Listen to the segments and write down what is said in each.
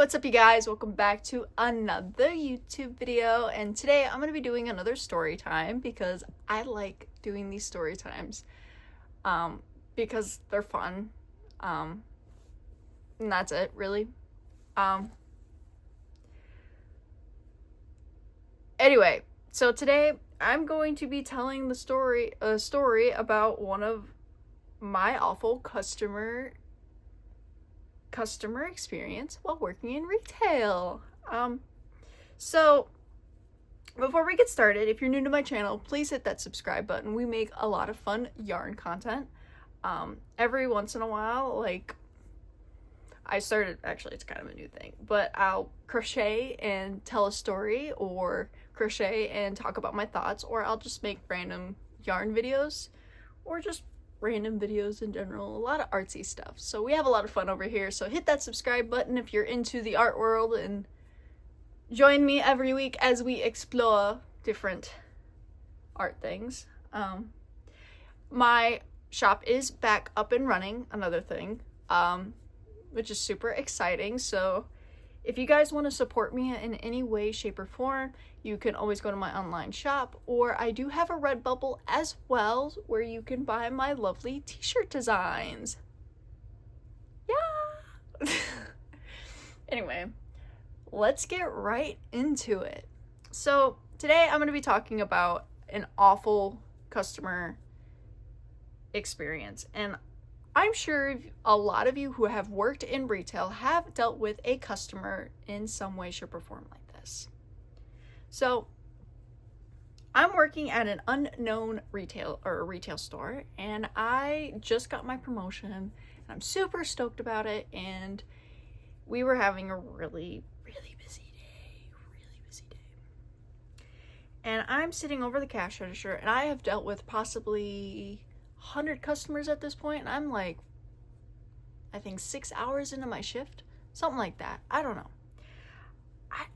What's up, you guys? Welcome back to another YouTube video, and today I'm going to be doing another story time because I like doing these story times because they're fun, and that's it, really. Anyway, so today I'm going to be telling a story about one of my awful customer experience while working in retail. So before we get started, if you're new to my channel, please hit that subscribe button. We make a lot of fun yarn content. Every once in a while, like actually it's kind of a new thing, but I'll crochet and tell a story, or crochet and talk about my thoughts, or I'll just make random yarn videos, or just random videos in general, a lot of artsy stuff. So we have a lot of fun over here, so hit that subscribe button if you're into the art world, and join me every week as we explore different art things. My shop is back up and running, another thing, which is super exciting. So if you guys want to support me in any way, shape, or form, you can always go to my online shop, or I do have a Redbubble as well, where you can buy my lovely t-shirt designs. Yeah! Anyway, let's get right into it. So today I'm going to be talking about an awful customer experience, and I'm sure a lot of you who have worked in retail have dealt with a customer in some way, shape, or form like this. So I'm working at an unknown retail store, and I just got my promotion, and I'm super stoked about it, and we were having a really busy day. And I'm sitting over the cash register, and I have dealt with possibly 100 customers at this point, and I'm like, I think 6 hours into my shift, something like that. I don't know.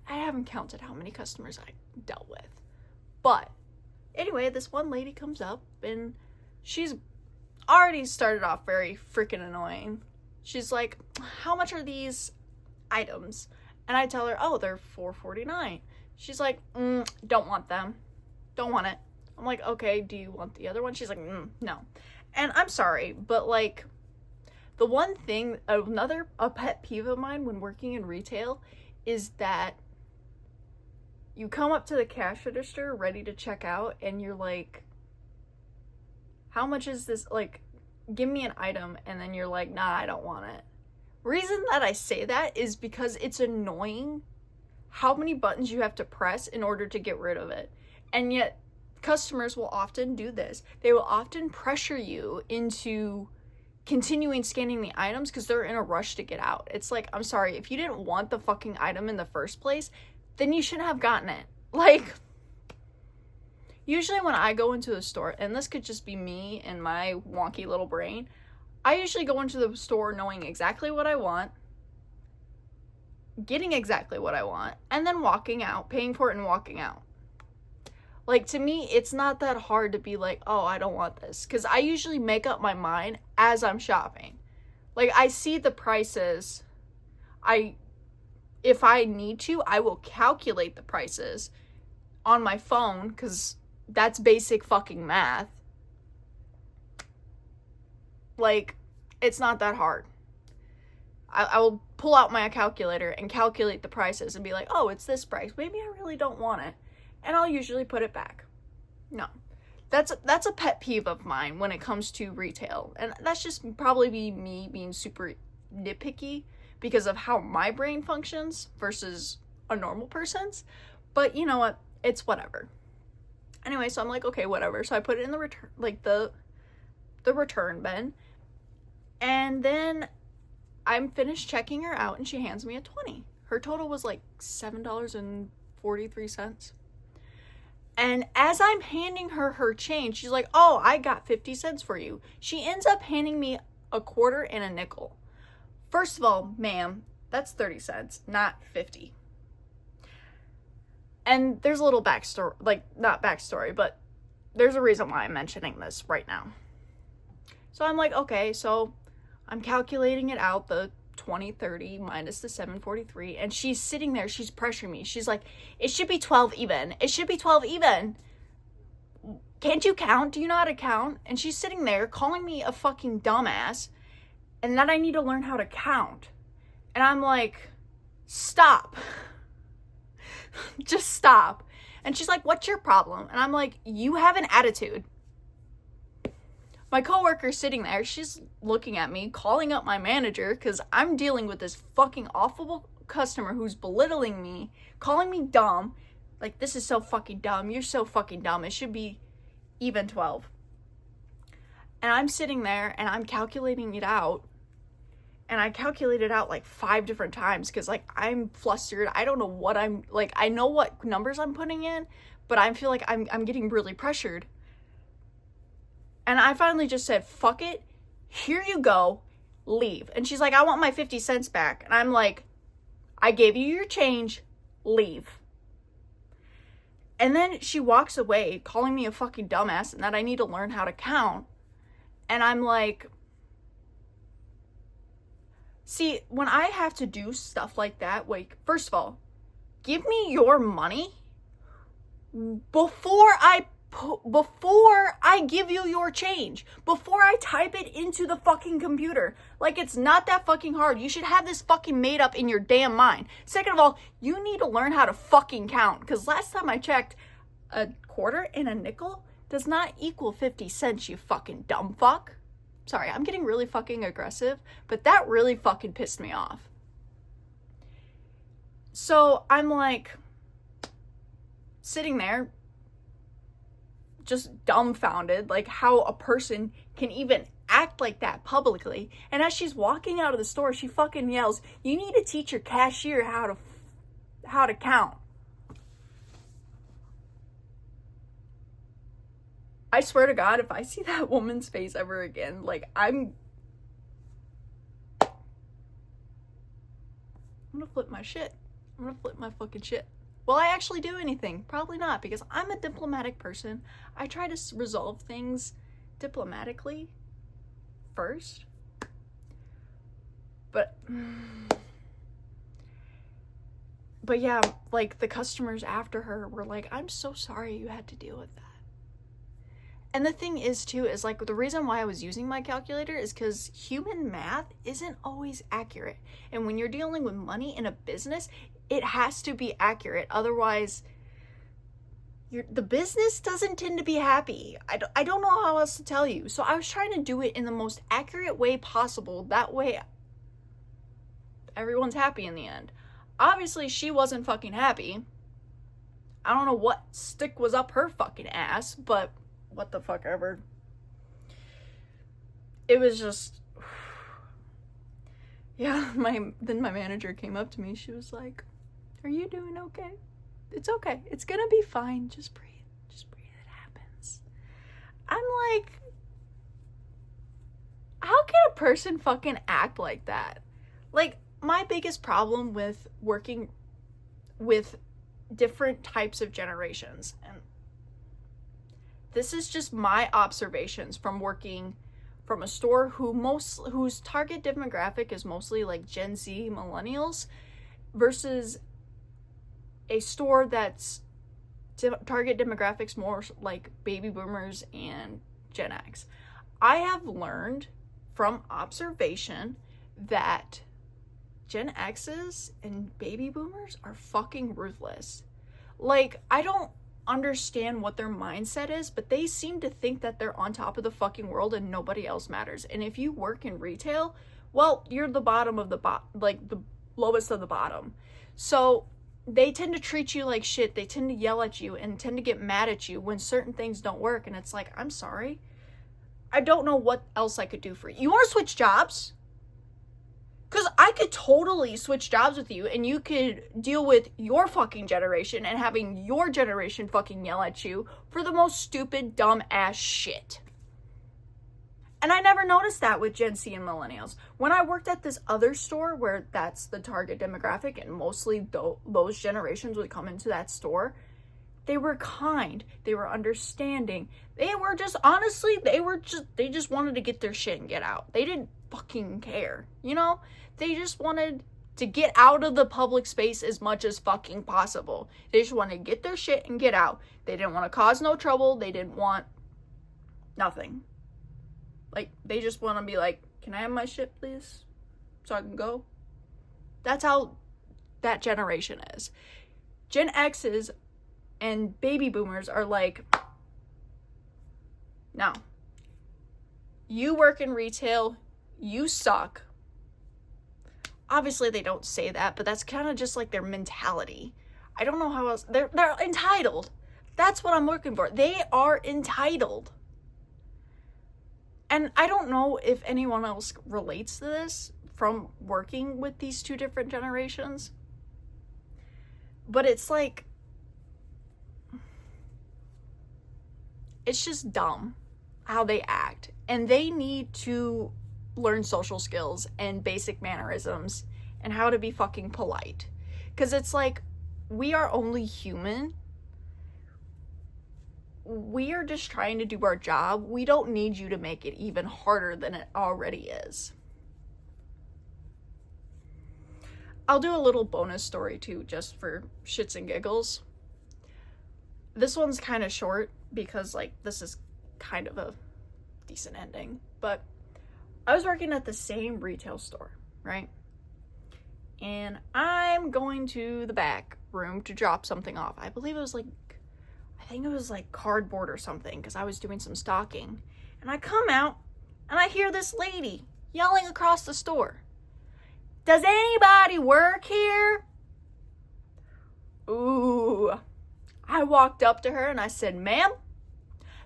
I haven't counted how many customers I dealt with. But anyway, this one lady comes up, and she's already started off very freaking annoying. She's like, how much are these items? And I tell her, oh, they're $4.49. She's like, don't want them. Don't want it. I'm like, okay, do you want the other one? She's like, no. And I'm sorry, but like, the one thing, a pet peeve of mine when working in retail is that you come up to the cash register ready to check out, and you're like, how much is this? Like, give me an item. And then you're like, nah, I don't want it. Reason that I say that is because it's annoying how many buttons you have to press in order to get rid of it. And yet customers will often do this. They will often pressure you into continuing scanning the items because they're in a rush to get out. It's like, I'm sorry, if you didn't want the fucking item in the first place, then you shouldn't have gotten it. Like, usually when I go into a store, and this could just be me and my wonky little brain, I usually go into the store knowing exactly what I want, getting exactly what I want, and then walking out, paying for it and walking out. Like, to me, it's not that hard to be like, oh, I don't want this. Because I usually make up my mind as I'm shopping. Like, I see the prices. If I need to, I will calculate the prices on my phone, because that's basic fucking math. Like, it's not that hard. I will pull out my calculator and calculate the prices and be like, oh, it's this price. Maybe I really don't want it. And I'll usually put it back. No. That's a pet peeve of mine when it comes to retail. And that's just probably me being super nitpicky because of how my brain functions versus a normal person's. But you know what? It's whatever. Anyway, so I'm like, okay, whatever. So I put it in the return, like the return bin. And then I'm finished checking her out, and she hands me a 20. Her total was like $7.43. And as I'm handing her change, she's like, oh, I got 50 cents for you. She ends up handing me a quarter and a nickel. First of all, ma'am, that's 30 cents, not 50. And there's a little backstory, like, not backstory, but there's a reason why I'm mentioning this right now. So I'm like, okay, so I'm calculating it out. The 20:30 minus the 7:43, and she's sitting there, she's pressuring me. She's like, it should be 12 even. It should be 12 even. Can't you count? Do you know how to count? And she's sitting there calling me a fucking dumbass, and that I need to learn how to count. And I'm like, stop. Just stop. And she's like, what's your problem? And I'm like, you have an attitude. My coworker's sitting there, she's looking at me, calling up my manager, because I'm dealing with this fucking awful customer who's belittling me, calling me dumb. Like, this is so fucking dumb. You're so fucking dumb. It should be even 12. And I'm sitting there, and I'm calculating it out. And I calculated out like 5 different times, because, like, I'm flustered. I don't know what I'm, like, I know what numbers I'm putting in, but I feel like I'm getting really pressured. And I finally just said, fuck it, here you go, leave. And she's like, I want my 50 cents back. And I'm like, I gave you your change, leave. And then she walks away, calling me a fucking dumbass and that I need to learn how to count. And I'm like, see, when I have to do stuff like that, like, first of all, give me your money before I give you your change, before I type it into the fucking computer. Like, it's not that fucking hard. You should have this fucking made up in your damn mind. Second of all, you need to learn how to fucking count, because last time I checked, a quarter and a nickel does not equal 50 cents, you fucking dumb fuck. Sorry, I'm getting really fucking aggressive, but that really fucking pissed me off. So I'm like, sitting there, just dumbfounded, like how a person can even act like that publicly. And as she's walking out of the store, she fucking yells, you need to teach your cashier how to count. I swear to God, if I see that woman's face ever again, like, I'm gonna flip my shit. I'm gonna flip my fucking shit. Will I actually do anything? Probably not, because I'm a diplomatic person. I try to resolve things diplomatically first. But yeah, like, the customers after her were like, I'm so sorry you had to deal with that. And the thing is, too, is, like, the reason why I was using my calculator is because human math isn't always accurate. And when you're dealing with money in a business, it has to be accurate. Otherwise, the business doesn't tend to be happy. I don't know how else to tell you. So I was trying to do it in the most accurate way possible. That way, everyone's happy in the end. Obviously, she wasn't fucking happy. I don't know what stick was up her fucking ass, but what the fuck ever. It was just, yeah, then my manager came up to me. She was like, are you doing okay? It's okay. It's gonna be fine. Just breathe. Just breathe. It happens. I'm like, how can a person fucking act like that? Like, my biggest problem with working with different types of generations, and this is just my observations from working from a store whose target demographic is mostly like Gen Z millennials versus a store that's target demographics more like baby boomers and Gen X. I have learned from observation that Gen X's and baby boomers are fucking ruthless. Like, I don't understand what their mindset is, but they seem to think that they're on top of the fucking world and nobody else matters. And if you work in retail, well, you're the bottom of the like the lowest of the bottom. So they tend to treat you like shit. They tend to yell at you and tend to get mad at you when certain things don't work. And it's like, I'm sorry, I don't know what else I could do for you. You want to switch jobs? Because I could totally switch jobs with you and you could deal with your fucking generation and having your generation fucking yell at you for the most stupid, dumb ass shit. And I never noticed that with Gen Z and millennials. When I worked at this other store where that's the target demographic and mostly those generations would come into that store, they were kind. They were understanding. They were just, honestly, they just wanted to get their shit and get out. They fucking care, you know? They just wanted to get out of the public space as much as fucking possible. They just wanted to get their shit and get out. They didn't want to cause no trouble. They didn't want nothing. Like, they just want to be like, can I have my shit, please? So I can go? That's how that generation is. Gen X's and baby boomers are like, no. You work in retail, you suck. Obviously, they don't say that, but that's kind of just like their mentality. I don't know how else. They're entitled. That's what I'm looking for. They are entitled. And I don't know if anyone else relates to this from working with these two different generations. But it's like, it's just dumb how they act. And they need to learn social skills and basic mannerisms and how to be fucking polite. Because it's like, we are only human. We are just trying to do our job. We don't need you to make it even harder than it already is. I'll do a little bonus story too, just for shits and giggles. This one's kind of short because, like, this is kind of a decent ending. But I was working at the same retail store, right? And I'm going to the back room to drop something off. I think it was like cardboard or something, because I was doing some stocking. And I come out and I hear this lady yelling across the store, "Does anybody work here?" Ooh. I walked up to her and I said, "Ma'am,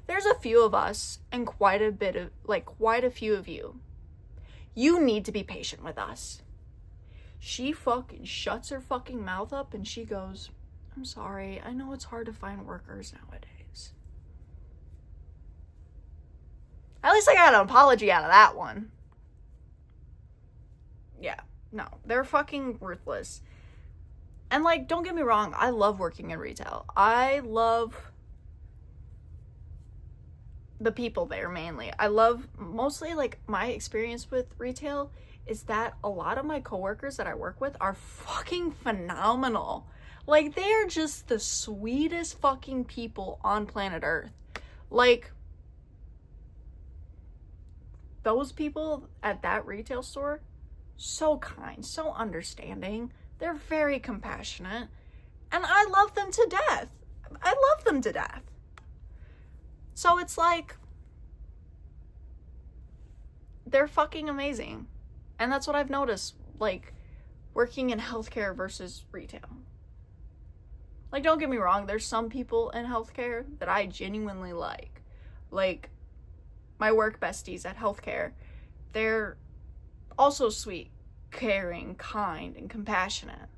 there's a few of us and quite a few of you. You need to be patient with us." She fucking shuts her fucking mouth up and she goes, "I'm sorry, I know it's hard to find workers nowadays." At least I got an apology out of that one. Yeah, no, they're fucking worthless. And, like, don't get me wrong, I love working in retail. I love the people there mainly. I love, mostly, like, my experience with retail is that a lot of my coworkers that I work with are fucking phenomenal. Like, they are just the sweetest fucking people on planet Earth. Like, those people at that retail store, so kind, so understanding. They're very compassionate. And I love them to death. I love them to death. So it's like, they're fucking amazing. And that's what I've noticed, like, working in healthcare versus retail. Like, don't get me wrong, there's some people in healthcare that I genuinely like. Like, my work besties at healthcare, they're also sweet, caring, kind, and compassionate.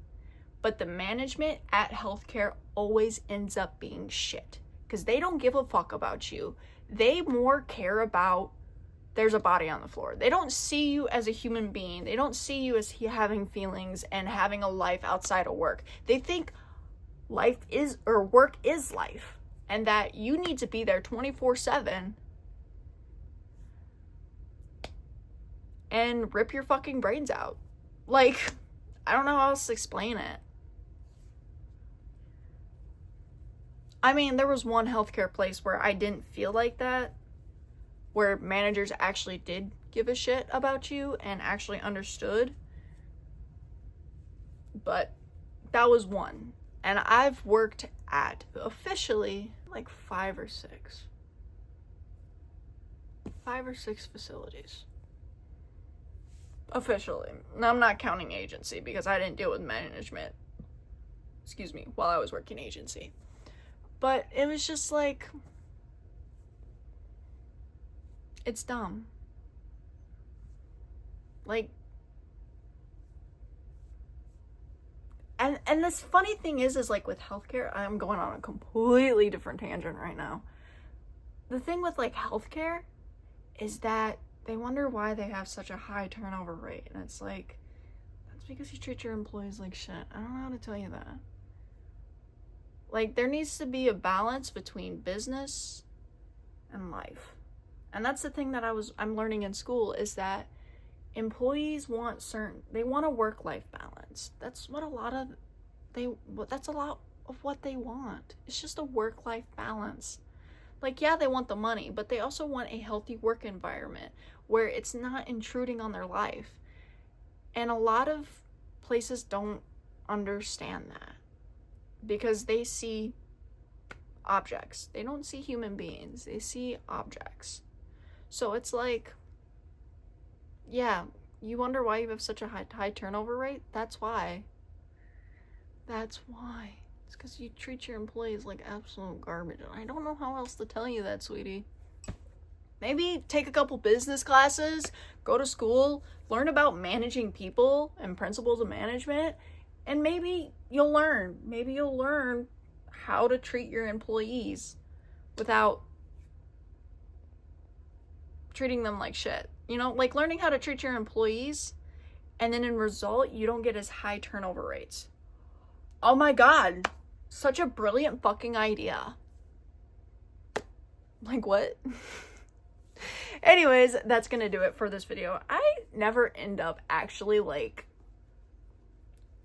But the management at healthcare always ends up being shit. Because they don't give a fuck about you. They more care about there's a body on the floor. They don't see you as a human being. They don't see you as having feelings and having a life outside of work. They think work is life. And that you need to be there 24/7 and rip your fucking brains out. Like, I don't know how else to explain it. I mean, there was one healthcare place where I didn't feel like that, where managers actually did give a shit about you and actually understood. But that was one. And I've worked at officially like 5 or 6 facilities. Officially. Now, I'm not counting agency because I didn't deal with management, while I was working agency. But it was just like, it's dumb. Like, and this funny thing is like with healthcare, I'm going on a completely different tangent right now. The thing with like healthcare is that they wonder why they have such a high turnover rate. And it's like, that's because you treat your employees like shit. I don't know how to tell you that. Like, there needs to be a balance between business and life. And that's the thing that I'm learning in school, is that employees want they want a work-life balance. That's a lot of what they want. It's just a work-life balance. Like, yeah, they want the money, but they also want a healthy work environment where it's not intruding on their life. And a lot of places don't understand that because they see objects. They don't see human beings. They see objects. So it's like, yeah, you wonder why you have such a high turnover rate? That's why. It's because you treat your employees like absolute garbage. And I don't know how else to tell you that, sweetie. Maybe take a couple business classes, go to school, learn about managing people and principles of management, and maybe you'll learn. Maybe you'll learn how to treat your employees without treating them like shit. You know, like learning how to treat your employees, and then in result, you don't get as high turnover rates. Oh my God, such a brilliant fucking idea. Like, what? Anyways, that's gonna do it for this video. I never end up actually, like,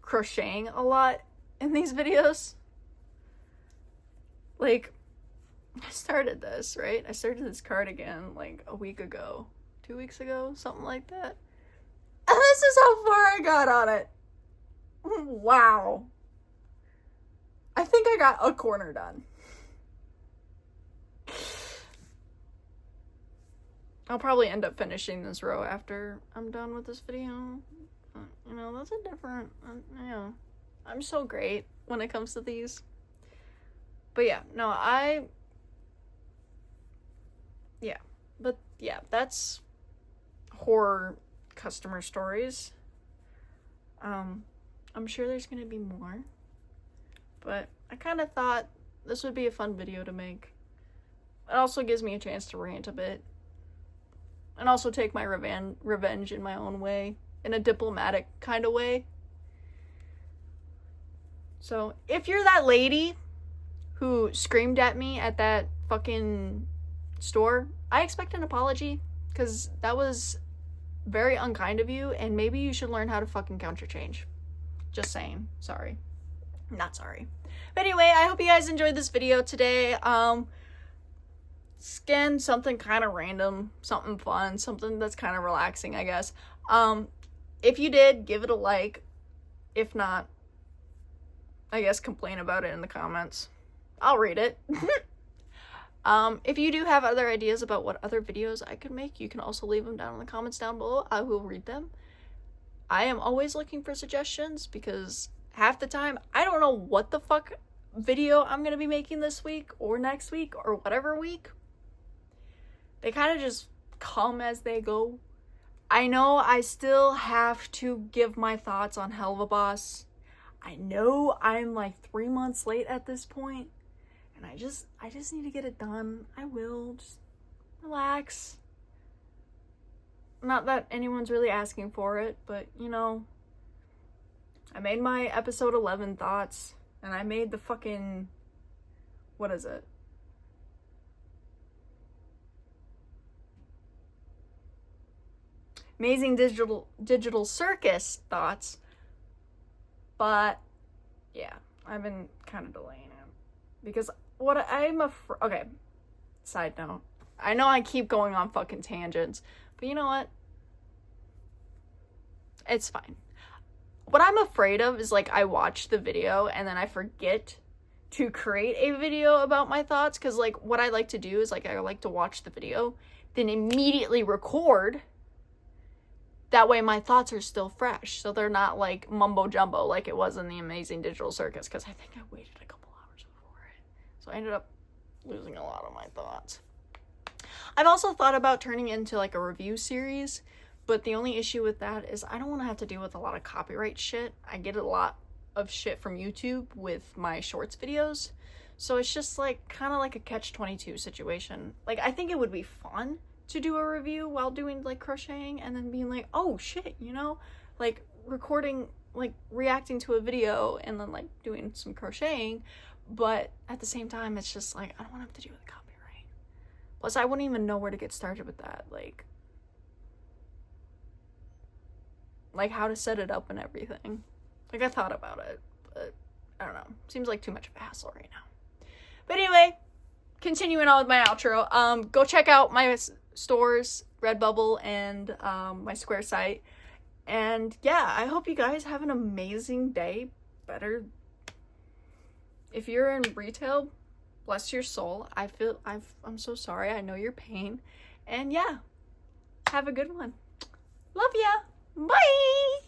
crocheting a lot in these videos. Like, I started this, right? I started this cardigan, like, a week ago. 2 weeks ago? Something like that. And this is how far I got on it. Wow. I think I got a corner done. I'll probably end up finishing this row after I'm done with this video. You know, that's a different, I'm so great when it comes to these. But yeah, no, that's horror customer stories. I'm sure there's gonna be more. But I kind of thought this would be a fun video to make. It also gives me a chance to rant a bit. And also take my revenge in my own way. In a diplomatic kind of way. So, if you're that lady who screamed at me at that fucking store, I expect an apology. Because that was very unkind of you. And maybe you should learn how to fucking count your change. Just saying. Sorry. Not sorry. But anyway, I hope you guys enjoyed this video today. Again, something kind of random, something fun, something that's kind of relaxing, I guess. If you did, give it a like. If not, I guess complain about it in the comments. I'll read it. If you do have other ideas about what other videos I could make, you can also leave them down in the comments down below. I will read them. I am always looking for suggestions because half the time, I don't know what the fuck video I'm gonna be making this week or next week or whatever week. They kind of just come as they go. I know I still have to give my thoughts on Hell of a Boss. I know I'm like 3 months late at this point, and I just need to get it done. I will. Just relax. Not that anyone's really asking for it, but you know, I made my episode 11 thoughts, and I made the fucking, what is it? Amazing Digital Circus thoughts, but yeah, I've been kind of delaying it because okay, side note, I know I keep going on fucking tangents, but you know what? It's fine. What I'm afraid of is, like, I watch the video and then I forget to create a video about my thoughts, because, like, what I like to do is, like, I like to watch the video, then immediately record. That way my thoughts are still fresh, so they're not, like, mumbo-jumbo like it was in the Amazing Digital Circus, because I think I waited a couple hours before it. So I ended up losing a lot of my thoughts. I've also thought about turning into, like, a review series, but the only issue with that is I don't want to have to deal with a lot of copyright shit. I get a lot of shit from YouTube with my shorts videos, so it's just, like, kind of like a catch-22 situation. Like, I think it would be fun to do a review while doing, like, crocheting and then being like, oh shit, you know, like, recording, like, reacting to a video and then, like, doing some crocheting, but at the same time it's just like I don't want to have to deal with copyright. Plus I wouldn't even know where to get started with that. Like, like how to set it up and everything. Like I thought about it, but I don't know. Seems like too much of a hassle right now. But anyway, continuing on with my outro. Go check out my stores, Redbubble, and my Square site. And yeah, I hope you guys have an amazing day. Better if you're in retail, bless your soul. I'm so sorry. I know your pain. And yeah, have a good one. Love ya. Bye.